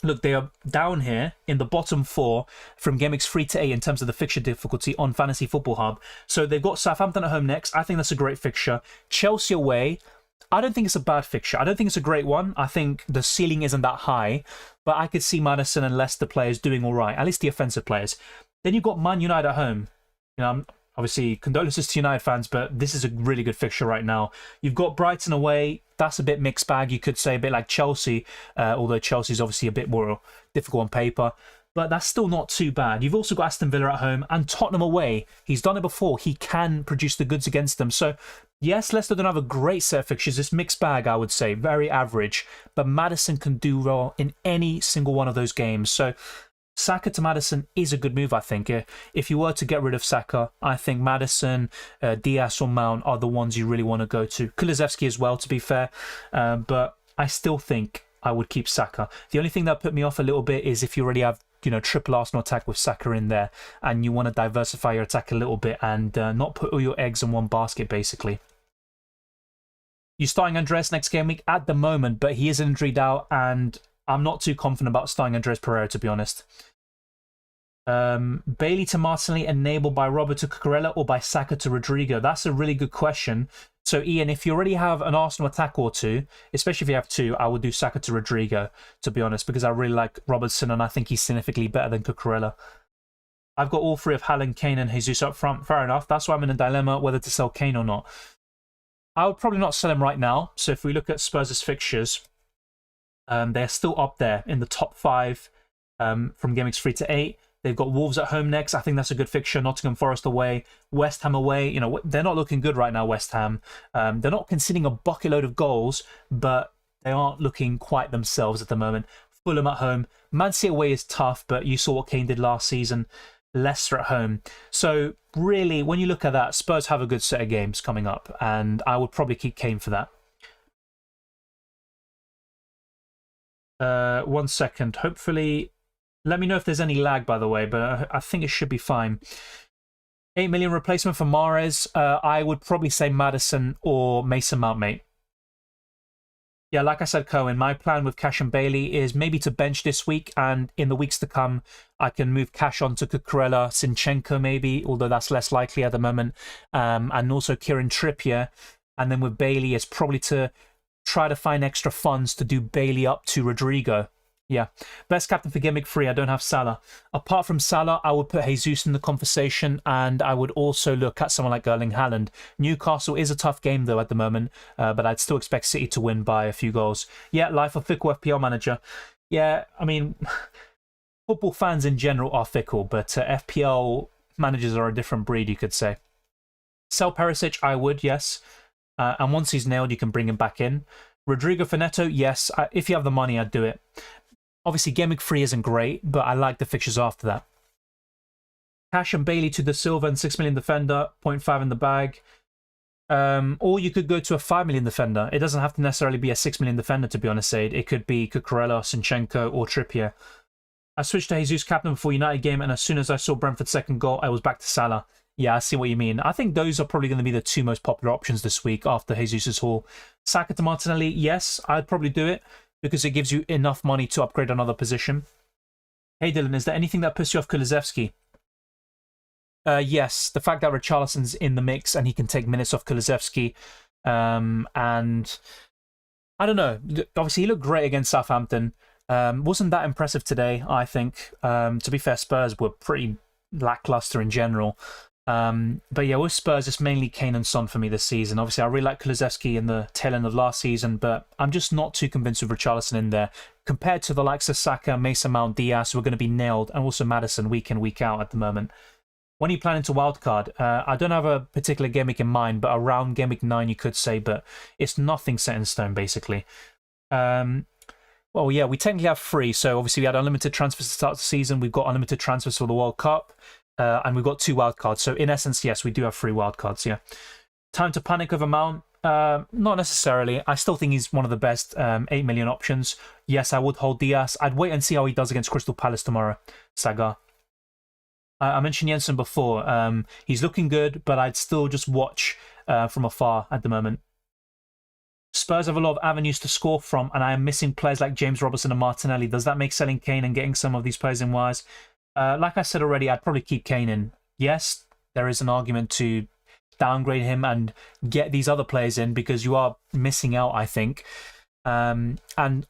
look, they are down here in the bottom 4 from Game Weeks 3 to 8 in terms of the fixture difficulty on Fantasy Football Hub. So they've got Southampton at home next. I think that's a great fixture. Chelsea away. I don't think it's a bad fixture. I don't think it's a great one. I think the ceiling isn't that high, but I could see Maddison and Leicester players doing all right, at least the offensive players. Then you've got Man United at home. Obviously, condolences to United fans, but this is a really good fixture right now. You've got Brighton away. That's a bit mixed bag, you could say, a bit like Chelsea, although Chelsea's obviously a bit more difficult on paper. But that's still not too bad. You've also got Aston Villa at home and Tottenham away. He's done it before. He can produce the goods against them. So, yes, Leicester don't have a great set of fixtures. It's mixed bag, I would say. Very average. But Maddison can do well in any single one of those games. So, Saka to Maddison is a good move, I think. If you were to get rid of Saka, I think Maddison, Diaz or Mount are the ones you really want to go to. Kulusevski as well, to be fair. But I still think I would keep Saka. The only thing that put me off a little bit is if you already have triple Arsenal attack with Saka in there and you want to diversify your attack a little bit and not put all your eggs in one basket, basically. You're starting Andreas next game week at the moment, but he is injured out and I'm not too confident about starting Andreas Pereira, to be honest. Bailey to Martinelli enabled by Robert to Cucurella or by Saka to Rodrigo? That's a really good question. So, Ian, if you already have an Arsenal attack or two, especially if you have 2, I would do Saka to Rodrigo, to be honest, because I really like Robertson and I think he's significantly better than Cucurella. I've got all 3 of Haaland, Kane and Jesus up front. Fair enough. That's why I'm in a dilemma whether to sell Kane or not. I would probably not sell him right now. So if we look at Spurs' fixtures, they're still up there in the top 5 from Game Weeks 3 to 8. They've got Wolves at home next. I think that's a good fixture. Nottingham Forest away. West Ham away. They're not looking good right now, West Ham. They're not conceding a bucket load of goals, but they aren't looking quite themselves at the moment. Fulham at home. Man City away is tough, but you saw what Kane did last season. Leicester at home. So, really, when you look at that, Spurs have a good set of games coming up, and I would probably keep Kane for that. 1 second. Hopefully... Let me know if there's any lag, by the way, but I think it should be fine. 8 million replacement for Mahrez. I would probably say Maddison or Mason Mount, mate. Yeah, like I said, Cohen, my plan with Cash and Bailey is maybe to bench this week, and in the weeks to come, I can move Cash on to Cucurella, Zinchenko maybe, although that's less likely at the moment, and also Kieran Trippier. And then with Bailey, it's probably to try to find extra funds to do Bailey up to Rodrigo. Yeah, best captain for Game Week 3, I don't have Salah. Apart from Salah, I would put Jesus in the conversation, and I would also look at someone like Erling Haaland. Newcastle is a tough game, though, at the moment, but I'd still expect City to win by a few goals. Yeah, life of fickle FPL manager. Yeah, I mean, football fans in general are fickle, but FPL managers are a different breed, you could say. Sell Perisic, I would, yes. And once he's nailed, you can bring him back in. Rodrigo for Neto, yes. If you have the money, I'd do it. Obviously, Gameweek 3 isn't great, but I like the fixtures after that. Cash and Bailey to Dasilva and 6 million defender, 0.5 in the bag. Or you could go to a 5 million defender. It doesn't have to necessarily be a 6 million defender, to be honest, Aid. It could be Cucurella, Zinchenko, or Trippier. I switched to Jesus captain before United game, and as soon as I saw Brentford's second goal, I was back to Salah. Yeah, I see what you mean. I think those are probably going to be the two most popular options this week after Jesus' haul. Saka to Martinelli, yes, I'd probably do it because it gives you enough money to upgrade another position. Hey Dylan, is there anything that puts you off Kulusevski? Yes, the fact that Richarlison's in the mix and he can take minutes off Kulusevski. And I don't know. Obviously, he looked great against Southampton. Wasn't that impressive today, I think. To be fair, Spurs were pretty lackluster in general. But yeah, with Spurs, it's mainly Kane and Son for me this season. Obviously, I really like Kulusevski in the tail end of last season, but I'm just not too convinced with Richarlison in there. Compared to the likes of Saka, Mason Mount, Diaz, who are going to be nailed, and also Maddison week in, week out at the moment. When are you planning to wildcard? I don't have a particular game week in mind, but around game week 9 you could say, but it's nothing set in stone, basically. Well, yeah, we technically have 3, so obviously we had unlimited transfers to start the season. We've got unlimited transfers for the World Cup. And we've got 2 wildcards. So in essence, yes, we do have 3 wildcards, yeah. Time to panic over Mount? Not necessarily. I still think he's one of the best 8 million options. Yes, I would hold Diaz. I'd wait and see how he does against Crystal Palace tomorrow. Saga. I mentioned Jensen before. He's looking good, but I'd still just watch from afar at the moment. Spurs have a lot of avenues to score from, and I am missing players like James Robertson and Martinelli. Does that make selling Kane and getting some of these players in wise? Like I said already, I'd probably keep Kane in. Yes, there is an argument to downgrade him and get these other players in because you are missing out, I think. And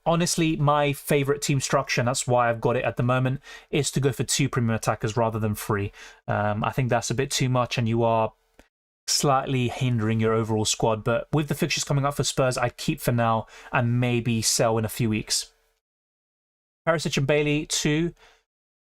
honestly, my favourite team structure, and that's why I've got it at the moment, is to go for 2 premium attackers rather than 3. I think that's a bit too much and you are slightly hindering your overall squad. But with the fixtures coming up for Spurs, I'd keep for now and maybe sell in a few weeks. Perisic and Bailey, 2.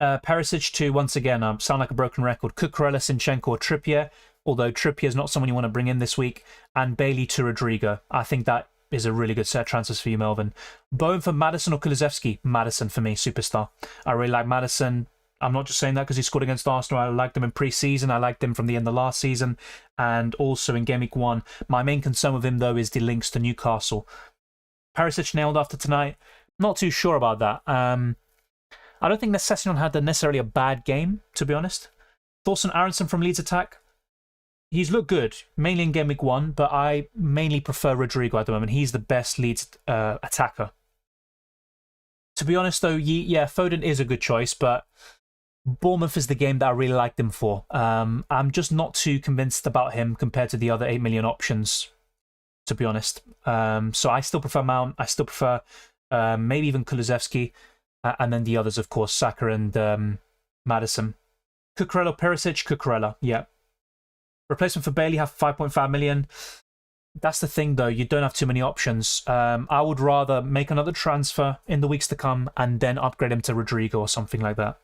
Perisic 2, once again, sound like a broken record. Cucurella, Zinchenko, or Trippier, although Trippier is not someone you want to bring in this week. And Bailey to Rodrigo. I think that is a really good set of transfers for you, Melvin. Bowen for Maddison or Kulusevski? Maddison for me, superstar. I really like Maddison. I'm not just saying that because he scored against Arsenal. I liked him in pre-season. I liked him from the end of last season. And also in Game Week 1. My main concern with him, though, is the links to Newcastle. Perisic nailed after tonight. Not too sure about that. I don't think Sessegnon had necessarily a bad game, to be honest. Thorsten Aronson from Leeds attack. He's looked good, mainly in Game Week 1, but I mainly prefer Rodrigo at the moment. He's the best Leeds attacker. To be honest, though, yeah, Foden is a good choice, but Bournemouth is the game that I really liked him for. I'm just not too convinced about him compared to the other 8 million options, to be honest. So I still prefer Mount. I still prefer maybe even Kulusevski. And then the others, of course, Saka and Maddison. Cucurella, Perisic, Cucurella, yeah. Replacement for Bailey have 5.5 million. That's the thing, though. You don't have too many options. I would rather make another transfer in the weeks to come and then upgrade him to Rodrigo or something like that.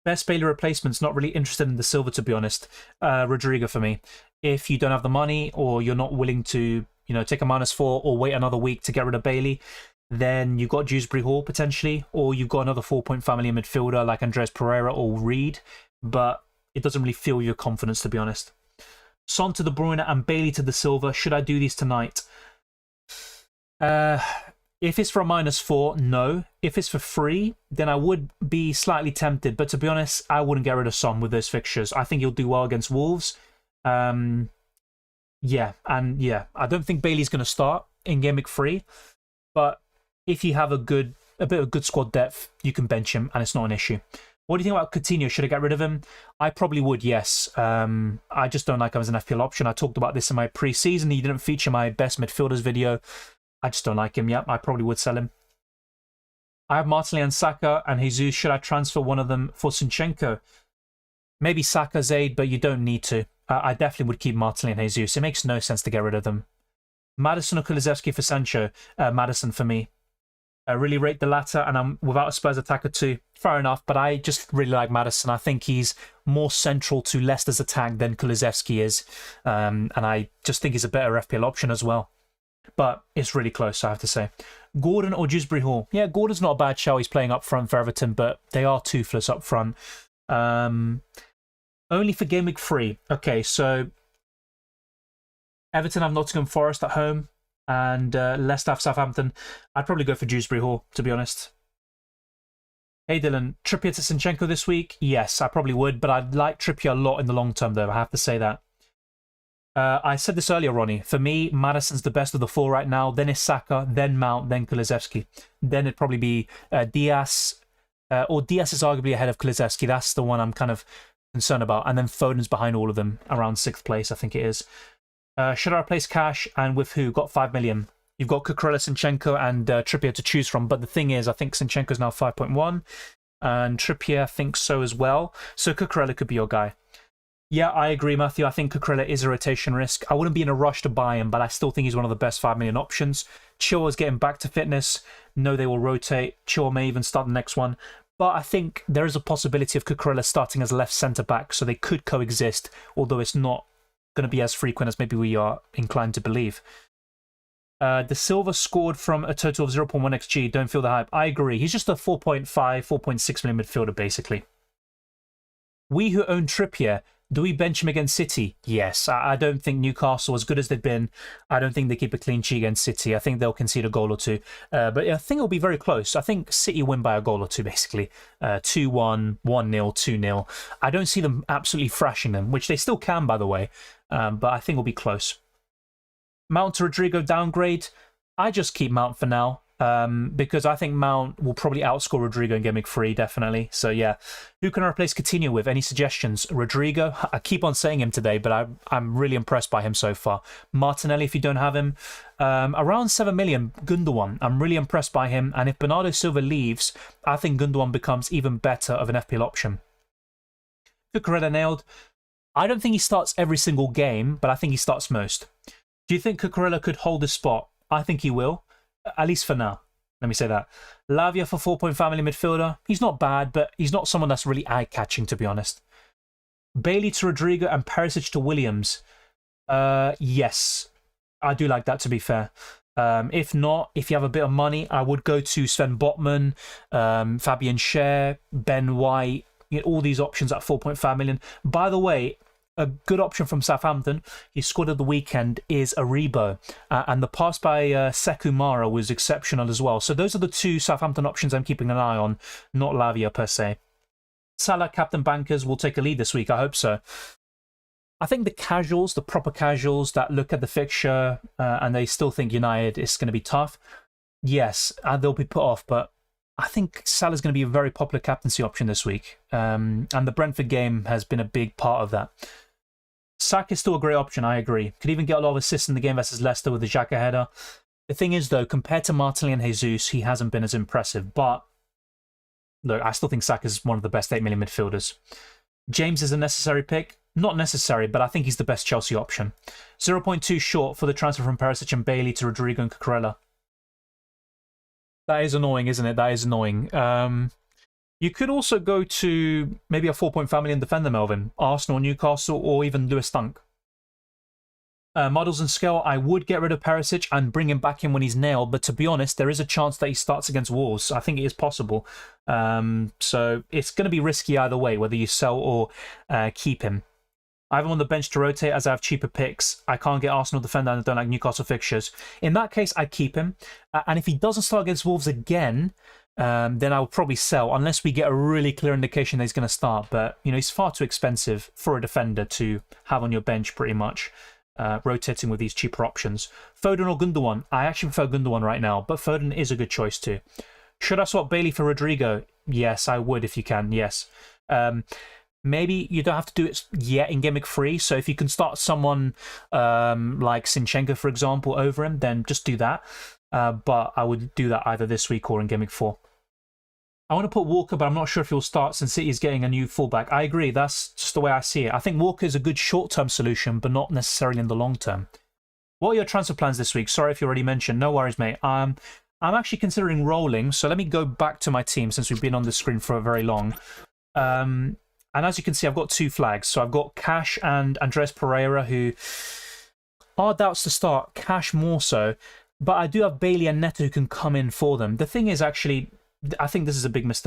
Best Bailey replacements, not really interested in Dasilva, to be honest. Rodrigo for me. If you don't have the money or you're not willing to, take a -4 or wait another week to get rid of Bailey, then you've got Dewsbury Hall potentially, or you've got another 4.5 million midfielder like Andreas Pereira or Reed, but it doesn't really fill your confidence, to be honest. Son to De Bruyne and Bailey to Dasilva. Should I do these tonight? If it's for a -4, no. If it's for free, then I would be slightly tempted, but to be honest, I wouldn't get rid of Son with those fixtures. I think he'll do well against Wolves. Yeah, I don't think Bailey's going to start in Game Week 3, but if you have a bit of good squad depth, you can bench him, and it's not an issue. What do you think about Coutinho? Should I get rid of him? I probably would, yes. I just don't like him as an FPL option. I talked about this in my pre-season. He didn't feature my best midfielders video. I just don't like him. Yeah, I probably would sell him. I have Martinelli and Saka and Jesus. Should I transfer one of them for Zinchenko? Maybe Saka, Zaid, but you don't need to. I definitely would keep Martinelli and Jesus. It makes no sense to get rid of them. Maddison or Kulusevski for Sancho? Maddison for me. I really rate the latter, and I'm without a Spurs attacker too. Fair enough, but I just really like Maddison. I think he's more central to Leicester's attack than Kulusevski is, and I just think he's a better FPL option as well. But it's really close, I have to say. Gordon or Dewsbury Hall? Yeah, Gordon's not a bad show. He's playing up front for Everton, but they are toothless up front. Only for Game Week 3. Okay, so Everton have Nottingham Forest at home, and Leicester have Southampton. I'd probably go for Dewsbury Hall, to be honest. Hey Dylan, Trippier to Zinchenko this week? Yes, I probably would, but I'd like Trippier a lot in the long term, though. I have to say that. I said this earlier, Ronnie. For me, Maddison's the best of the four right now. Then it's Saka, then Mount, then Kulusevski. Then it'd probably be Diaz, or Diaz is arguably ahead of Kulusevski. That's the one I'm kind of concerned about. And then Foden's behind all of them, around 6th place, I think it is. Should I replace Cash, and with who? Got 5 million. You've got Cucurella, Zinchenko, and Trippier to choose from. But the thing is, I think Zinchenko's now 5.1, and Trippier thinks so as well. So Cucurella could be your guy. Yeah, I agree, Matthew. I think Cucurella is a rotation risk. I wouldn't be in a rush to buy him, but I still think he's one of the best 5 million options. Chilwell's getting back to fitness. No, they will rotate. Chilwell may even start the next one. But I think there is a possibility of Cucurella starting as left centre-back, so they could coexist, although it's not going to be as frequent as maybe we are inclined to believe. Dasilva scored from a total of 0.1 XG. Don't feel the hype. I agree. He's just a 4.5, 4.6 million midfielder, basically. We who own Trippier, do we bench him against City? Yes. I don't think Newcastle, as good as they've been, I don't think they keep a clean sheet against City. I think they'll concede a goal or two. But I think it'll be very close. I think City win by a goal or two, basically. 2-1, 1-0, 2-0. I don't see them absolutely thrashing them, which they still can, by the way. But I think it'll be close. Mount to Rodrigo downgrade. I just keep Mount for now. Because I think Mount will probably outscore Rodrigo in Game Week 3, definitely. So yeah, who can I replace Coutinho with? Any suggestions? Rodrigo, I keep on saying him today, but I'm really impressed by him so far. Martinelli, if you don't have him. Around 7 million, Gundogan. I'm really impressed by him, and if Bernardo Silva leaves, I think Gundogan becomes even better of an FPL option. Cucurella nailed. I don't think he starts every single game, but I think he starts most. Do you think Cucurella could hold his spot? I think he will. At least for now. Let me say that. Lavia for 4.5 million midfielder. He's not bad, but he's not someone that's really eye-catching, to be honest. Bailey to Rodrigo and Perisic to Williams. Yes. I do like that, to be fair. If not, if you have a bit of money, I would go to Sven Botman, Fabian Schär, Ben White. You get all these options at 4.5 million. By the way, a good option from Southampton, he scored at the weekend, is Aribo. And the pass by Sekumara was exceptional as well. So those are the two Southampton options I'm keeping an eye on, not Lavia per se. Salah, captain bankers, will take a lead this week. I hope so. I think the casuals, the proper casuals that look at the fixture and they still think United is going to be tough, yes, they'll be put off. But I think Salah's going to be a very popular captaincy option this week. And the Brentford game has been a big part of that. Saka is still a great option, I agree. Could even get a lot of assists in the game versus Leicester with the Xhaka header. The thing is, though, compared to Martinelli and Jesus, he hasn't been as impressive. But, look, I still think Saka is one of the best 8 million midfielders. James is a necessary pick. Not necessary, but I think he's the best Chelsea option. 0.2 short for the transfer from Perisic and Bailey to Rodrigo and Cucurella. That is annoying, isn't it? That is annoying. You could also go to maybe a 4.5 million defender, Melvin. Arsenal, Newcastle, or even Lewis Dunk. Models and scale, I would get rid of Perisic and bring him back in when he's nailed, but to be honest, there is a chance that he starts against Wolves. I think it is possible. So it's going to be risky either way, whether you sell or keep him. I have him on the bench to rotate as I have cheaper picks. I can't get Arsenal defender and I don't like Newcastle fixtures. In that case, I'd keep him. And if he doesn't start against Wolves again, then I would probably sell, unless we get a really clear indication that he's going to start. But, you know, he's far too expensive for a defender to have on your bench, pretty much, rotating with these cheaper options. Foden or Gundogan? I actually prefer Gundogan right now, but Foden is a good choice too. Should I swap Bailey for Rodrigo? Yes, I would if you can, yes. Maybe you don't have to do it yet in Game Week 3, so if you can start someone like Zinchenko, for example, over him, then just do that. But I would do that either this week or in Game Week 4. I want to put Walker, but I'm not sure if he'll start since City is getting a new fullback. I agree, that's just the way I see it. I think Walker is a good short-term solution, but not necessarily in the long term. What are your transfer plans this week? Sorry if you already mentioned. No worries, mate. I'm actually considering rolling, so let me go back to my team since we've been on the screen for very long. And as you can see, I've got 2 flags. So I've got Cash and Andres Pereira, who are doubts to start, Cash more so. But I do have Bailey and Neto who can come in for them. The thing is, actually, I think this is a big mistake.